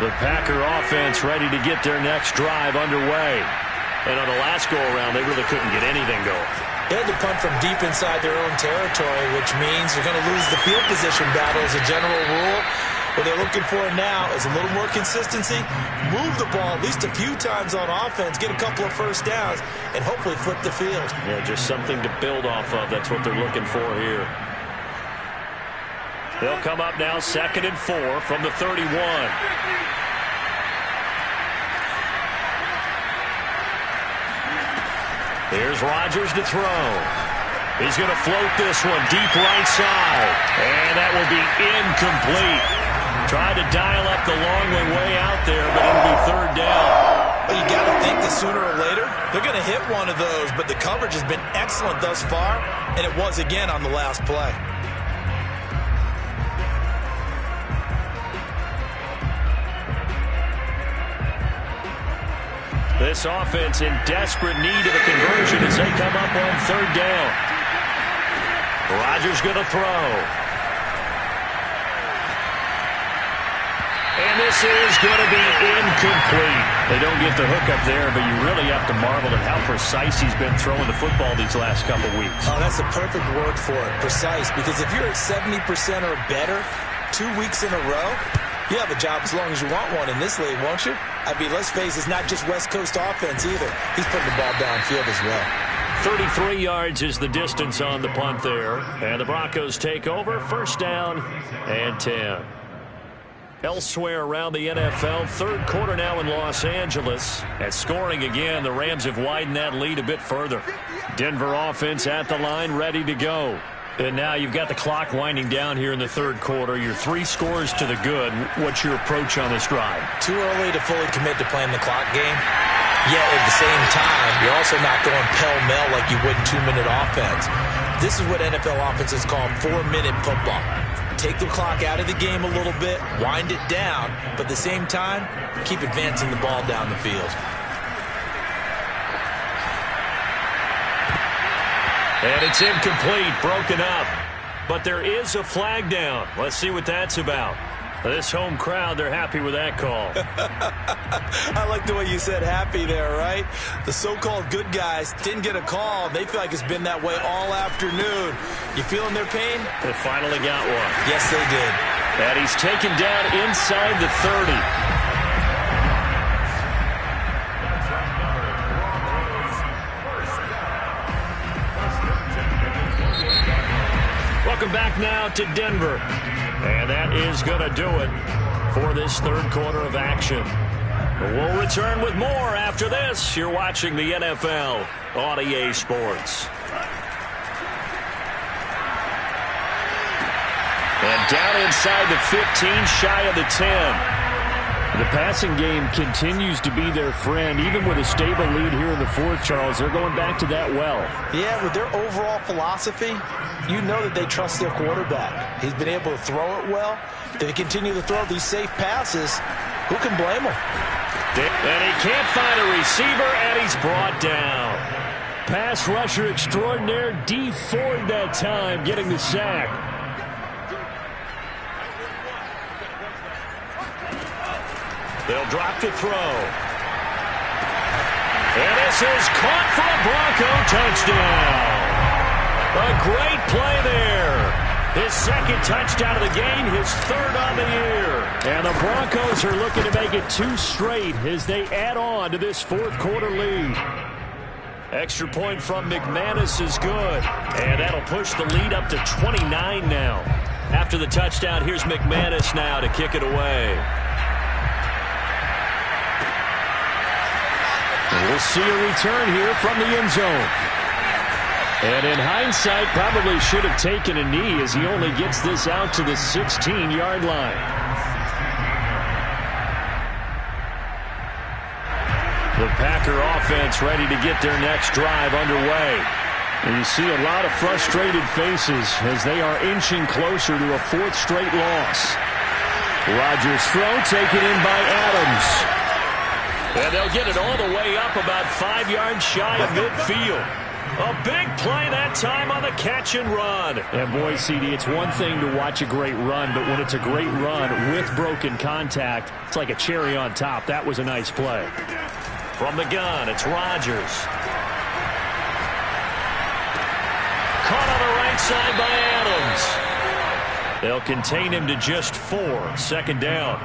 The Packer offense ready to get their next drive underway. And on the last go-around, they really couldn't get anything going. They had to punt from deep inside their own territory, which means they're going to lose the field position battle as a general rule. What they're looking for now is a little more consistency, move the ball at least a few times on offense, get a couple of first downs, and hopefully flip the field. Yeah, just something to build off of. That's what they're looking for here. They'll come up now 2nd and 4 from the 31. Here's Rodgers to throw. He's going to float this one deep right side. And that will be incomplete. Tried to dial up the long way out there, but it'll be 3rd down. Well, you got to think that sooner or later, they're going to hit one of those, but the coverage has been excellent thus far, and it was again on the last play. This offense in desperate need of a conversion as they come up on 3rd down. Rodgers going to throw. And this is going to be incomplete. They don't get the hook up there, but you really have to marvel at how precise he's been throwing the football these last couple weeks. Oh, that's the perfect word for it, precise, because if you're at 70% or better 2 weeks in a row, you have a job as long as you want one in this league, won't you? I mean, let's face it, it's not just West Coast offense either. He's putting the ball downfield as well. 33 yards is the distance on the punt there. And the Broncos take over. 1st down and 10. Elsewhere around the NFL, 3rd quarter now in Los Angeles. At scoring again, the Rams have widened that lead a bit further. Denver offense at the line, ready to go. And now you've got the clock winding down here in the 3rd quarter. You're 3 scores to the good. What's your approach on this drive? Too early to fully commit to playing the clock game. Yet at the same time, you're also not going pell-mell like you would in 2-minute offense. This is what NFL offenses call 4-minute football. Take the clock out of the game a little bit, wind it down, but at the same time, keep advancing the ball down the field. And it's incomplete, broken up. But there is a flag down. Let's see what that's about. This home crowd, they're happy with that call. I like the way you said happy there, right? The so-called good guys didn't get a call. They feel like it's been that way all afternoon. You feeling their pain? They finally got one. Yes, they did. And he's taken down inside the 30. Welcome back now to Denver. And that is going to do it for this 3rd quarter of action. We'll return with more after this. You're watching the NFL on EA Sports. And down inside the 15, shy of the 10. The passing game continues to be their friend. Even with a stable lead here in the 4th, Charles, they're going back to that well. Yeah, with their overall philosophy, you know that they trust their quarterback. He's been able to throw it well. They continue to throw these safe passes. Who can blame him? And he can't find a receiver, and he's brought down. Pass rusher extraordinaire, Dee Ford that time, getting the sack. They'll drop to throw. And this is caught for a Bronco touchdown. A great play there. His 2nd touchdown of the game, his 3rd on the year. And the Broncos are looking to make it 2 straight as they add on to this 4th quarter lead. Extra point from McManus is good. And that'll push the lead up to 29 now. After the touchdown, here's McManus now to kick it away. We'll see a return here from the end zone. And in hindsight, probably should have taken a knee as he only gets this out to the 16-yard line. The Packer offense ready to get their next drive underway. And you see a lot of frustrated faces as they are inching closer to a 4th straight loss. Rodgers' throw taken in by Adams. And they'll get it all the way up about 5 yards shy of midfield. A big play that time on the catch and run. And boy, CD, it's one thing to watch a great run, but when it's a great run with broken contact, it's like a cherry on top. That was a nice play. From the gun, it's Rodgers. Caught on the right side by Adams. They'll contain him to just 4. Second down.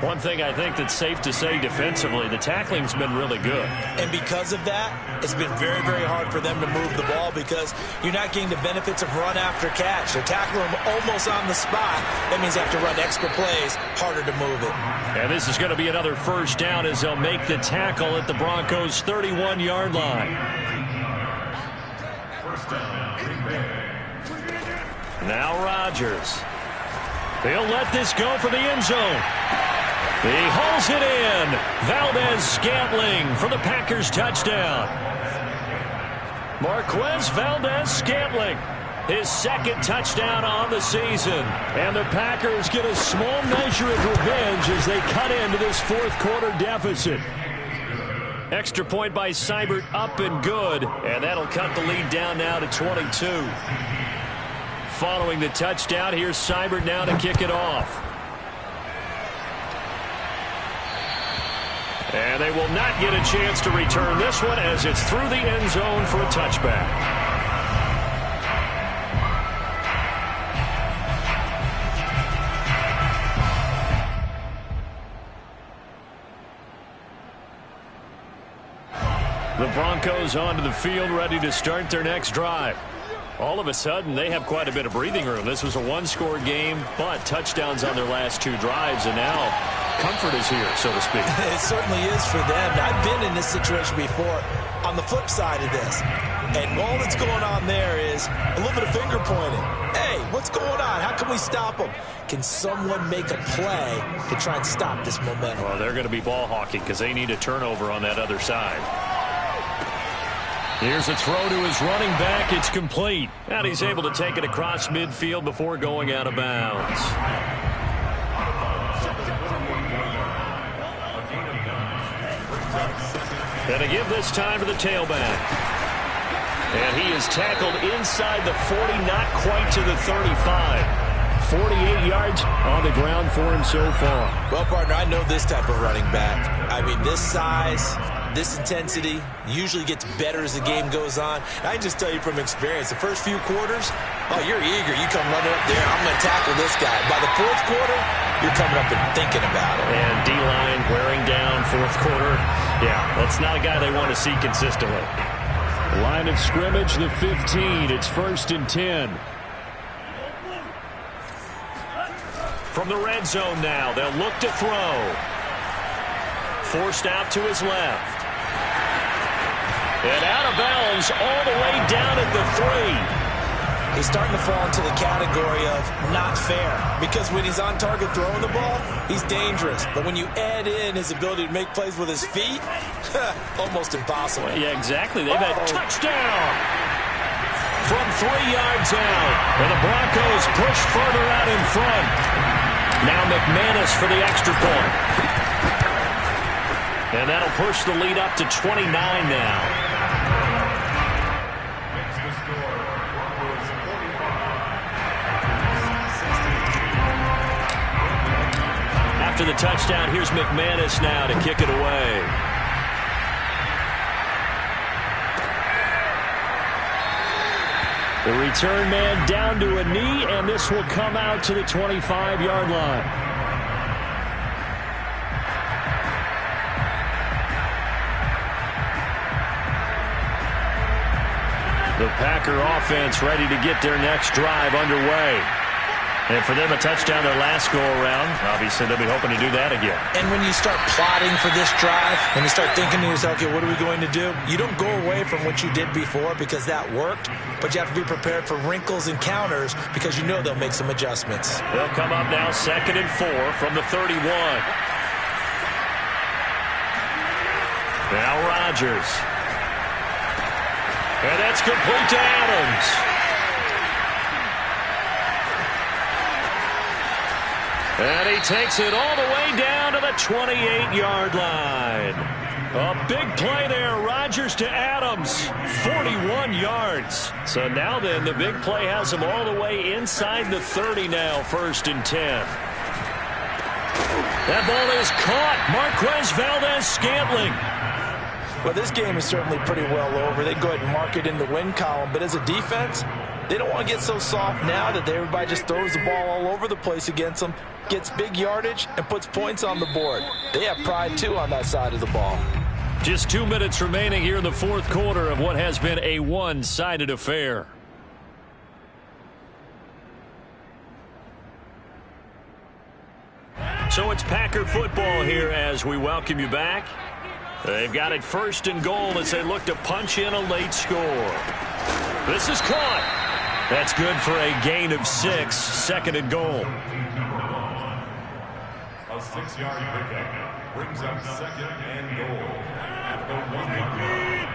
One thing I think that's safe to say defensively, the tackling's been really good. And because of that, it's been very, very hard for them to move the ball because you're not getting the benefits of run after catch. They tackle him almost on the spot. That means they have to run extra plays, harder to move it. And this is going to be another first down as they'll make the tackle at the Broncos' 31-yard line. Now Rodgers. They'll let this go for the end zone. He hauls it in. Valdez-Scantling for the Packers touchdown. Marquez Valdez-Scantling, his second touchdown on the season. And the Packers get a small measure of revenge as they cut into this fourth quarter deficit. Extra point by Seibert up and good. And that'll cut the lead down now to 22. Following the touchdown, here's Seibert now to kick it off. And they will not get a chance to return this one as it's through the end zone for a touchback. The Broncos onto the field, ready to start their next drive. All of a sudden, they have quite a bit of breathing room. This was a one-score game, but touchdowns on their last 2 drives, and now comfort is here, so to speak. It certainly is for them. I've been in this situation before on the flip side of this. And all that's going on there is a little bit of finger pointing. Hey, what's going on? How can we stop them? Can someone make a play to try and stop this momentum? Well, they're going to be ball hawking because they need a turnover on that other side. Here's a throw to his running back. It's complete. And he's able to take it across midfield before going out of bounds. And to give this time to the tailback. And he is tackled inside the 40, not quite to the 35. 48 yards on the ground for him so far. Well, partner, I know this type of running back. I mean, this size, this intensity usually gets better as the game goes on. And I can just tell you from experience, the first few quarters, oh, you're eager. You come running up there, I'm going to tackle this guy. By the fourth quarter, you're coming up and thinking about it. And D-line wearing down fourth quarter. Yeah, that's not a guy they want to see consistently. Line of scrimmage, the 15. It's 1st and 10. From the red zone now, they'll look to throw. Forced out to his left. And out of bounds all the way down at the 3. He's starting to fall into the category of not fair. Because when he's on target throwing the ball, he's dangerous. But when you add in his ability to make plays with his feet, almost impossible. Yeah, exactly. They've had touchdown from 3 yards out. And the Broncos push further out in front. Now McManus for the extra point. And that'll push the lead up to 29 now. After the touchdown, here's McManus now to kick it away. The return man down to a knee, and this will come out to the 25-yard line. The Packer offense ready to get their next drive underway. And for them, a touchdown their last go-around. Obviously, they'll be hoping to do that again. And when you start plotting for this drive, when you start thinking to yourself, okay, what are we going to do? You don't go away from what you did before because that worked, but you have to be prepared for wrinkles and counters because you know they'll make some adjustments. They'll come up now 2nd and 4 from the 31. Now Rodgers. And that's complete to Adams. And he takes it all the way down to the 28-yard line. A big play there. Rodgers to Adams. 41 yards. So now then, the big play has him all the way inside the 30 now. 1st and 10. That ball is caught. Marquez Valdes-Scantling. Well, this game is certainly pretty well over. They go ahead and mark it in the win column. But as a defense, they don't want to get so soft now that everybody just throws the ball all over the place against them, gets big yardage, and puts points on the board. They have pride, too, on that side of the ball. Just 2 minutes remaining here in the 4th quarter of what has been a one-sided affair. So it's Packer football here as we welcome you back. They've got it 1st and goal as they look to punch in a late score. This is caught. That's good for a gain of 6. 2nd and goal. A 6-yard pickup brings up 2nd and goal at the 1-yard line.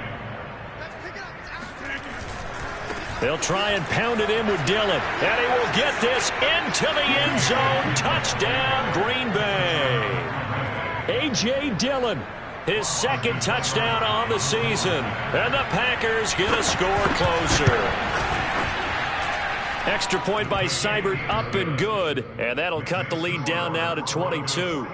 They'll try and pound it in with Dillon. And he will get this into the end zone. Touchdown, Green Bay. A.J. Dillon, his 2nd touchdown on the season. And the Packers get a score closer. Extra point by Seibert, up and good. And that'll cut the lead down now to 22.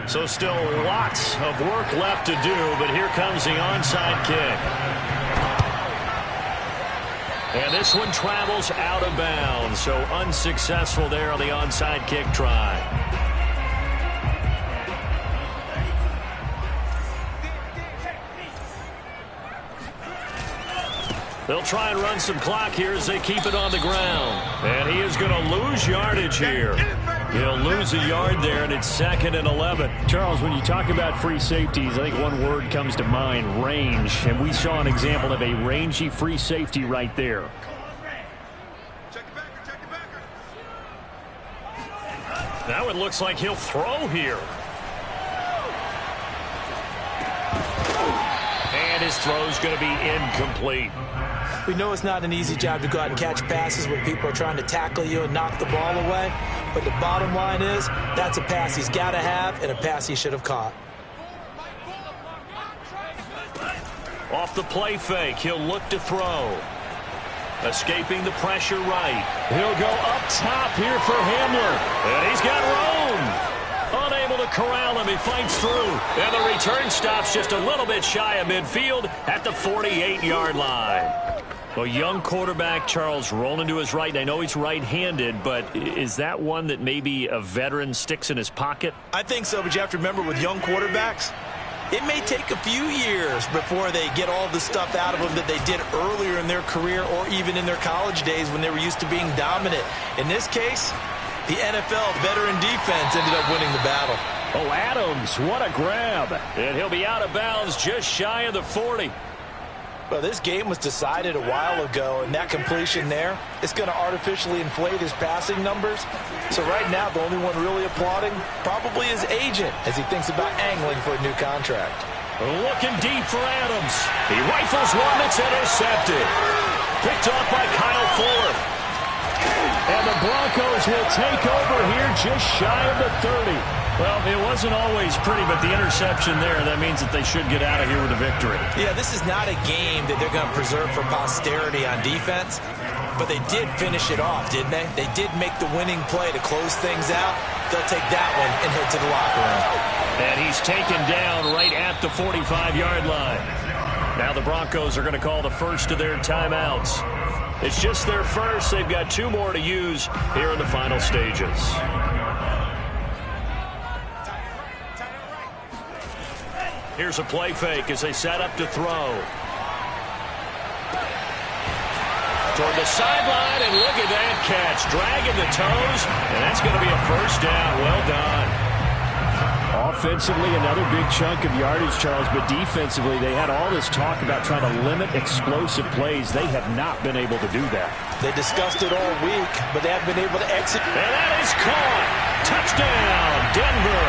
So still lots of work left to do, but here comes the onside kick. And this one travels out of bounds, so unsuccessful there on the onside kick try. They'll try and run some clock here as they keep it on the ground. And he is going to lose yardage here. He'll lose a yard there, and it's 2nd and 11. Charles, when you talk about free safeties, I think one word comes to mind, range. And we saw an example of a rangy free safety right there. Now it looks like he'll throw here. And his throw's going to be incomplete. We know it's not an easy job to go out and catch passes when people are trying to tackle you and knock the ball away. But the bottom line is, that's a pass he's got to have and a pass he should have caught. Off the play fake, he'll look to throw. Escaping the pressure right. He'll go up top here for Hamler. And he's got Roan. Unable to corral him. He fights through. And the return stops just a little bit shy of midfield at the 48-yard line. Well, young quarterback Charles rolling to his right. And I know he's right-handed, but is that one that maybe a veteran sticks in his pocket? I think so, but you have to remember with young quarterbacks, it may take a few years before they get all the stuff out of them that they did earlier in their career or even in their college days when they were used to being dominant. In this case, the NFL veteran defense ended up winning the battle. Oh, Adams, what a grab. And he'll be out of bounds just shy of the 40. Well, this game was decided a while ago, and that completion there is going to artificially inflate his passing numbers. So right now, the only one really applauding probably his agent as he thinks about angling for a new contract. Looking deep for Adams. He rifles one that's intercepted. Picked off by Kyle Fuller. And the Broncos will take over here just shy of the 30. Well, it wasn't always pretty, but the interception there, that means that they should get out of here with a victory. Yeah, this is not a game that they're going to preserve for posterity on defense, but they did finish it off, didn't they? They did make the winning play to close things out. They'll take that one and head to the locker room. And he's taken down right at the 45-yard line. Now the Broncos are going to call the first of their timeouts. It's just their first. They've got 2 more to use here in the final stages. Here's a play fake as they set up to throw. Toward the sideline, and look at that catch. Dragging the toes, and that's going to be a first down. Well done. Offensively, another big chunk of yardage, Charles, but defensively, they had all this talk about trying to limit explosive plays. They have not been able to do that. They discussed it all week, but they haven't been able to execute. And that is caught. Touchdown, Denver.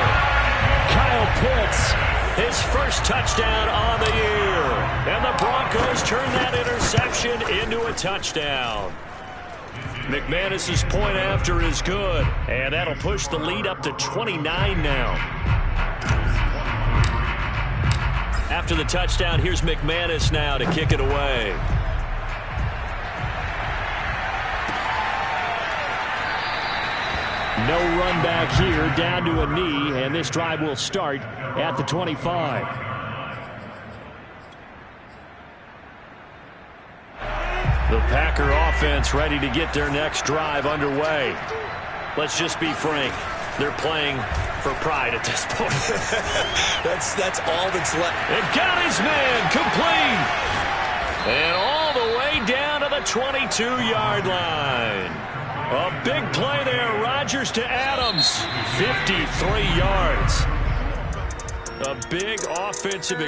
Kyle Pitts. His first touchdown on the year. And the Broncos turn that interception into a touchdown. McManus's point after is good. And that'll push the lead up to 29 now. After the touchdown, here's McManus now to kick it away. No run back here, down to a knee, and this drive will start at the 25. The Packer offense ready to get their next drive underway. Let's just be frank. They're playing for pride at this point. That's all that's left. It got his man complete. And all the way down to the 22-yard line. A big play there. Rodgers to Adams. 53 yards. A big offensive